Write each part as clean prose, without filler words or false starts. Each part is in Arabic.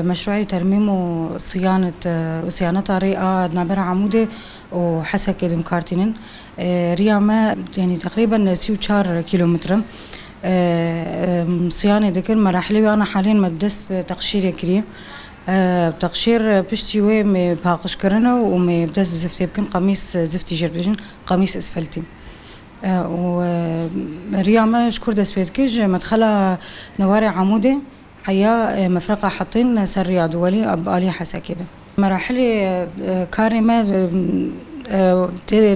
مشروعي ترميم صيانتها رئة نابرة عمودة وحسكة دمكارتينن ريا ما يعني تقريبا 4 كيلومتر صيانة ذكر مراحلي. وأنا حاليا مدرس بتقشير كريه بتقشير بشتي وي باقش كرنا ومي بدس بزفتي بكن قميص زفتي جربجن قميص اسفلتي وريا ما شكور دسبيت كيج مدخلة نواري عمودي حيا مفرقة حاطين سر رياض ولي أبقالي حسا كده مراحلي كارمة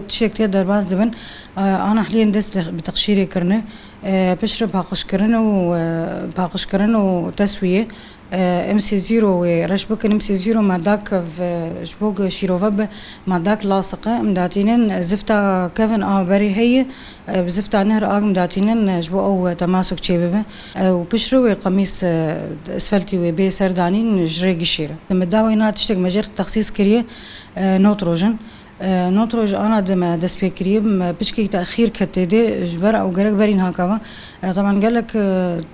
تشيك تقدر باز زبن أنا حاليا دس بتقشيري كرنا بشرب باقش كرنا وتسوية MC0 ورشبك MC0 مع داك في شبوك شيروفب مع داك لاصقة مداتينن زفتا كفن بري هي بزفتا نهر مداتينن جبو أو تماسك تشيبه وبشرو قميص اسفلتي وبي سردانين جريق الشيرة لما داوينا تشتغل مجرد تخصيص كريه نوتروجن نوتروج أنا دم دس بكريم بشكي تأخير كتدي جبر أو جرك برين هكذا طبعا قال لك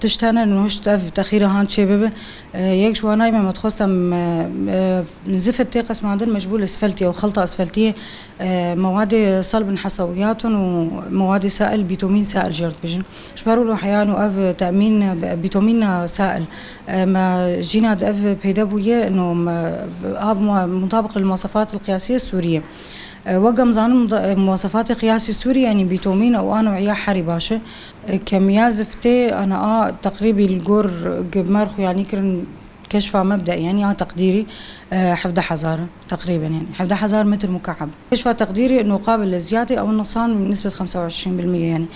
تشتنا إنه هش تأخير هان شبابه يكش وانا ما متخصم نزفت تقص معدن مجبول اسفلتي أو خلطة اسفلتية مواد صلب حصويات ومواد سائل بيتومين سائل جرد بجن جبروا له حيان وأف تأمين بيتومين سائل ما جينا أف بيدابوية إنه مطابق للمواصفات القياسية السورية وقم زان مواصفات قياسي السوري يعني بيتومين او انا وعيا حري باشا كمية زفتي انا تقريبي الجور مرخو يعني كرن كشفة مبدأ يعني تقديري 11,000 تقريبا يعني 11,000 متر مكعب. كشفة تقديري انه قابل للزيادة او النقصان بنسبة 25% يعني.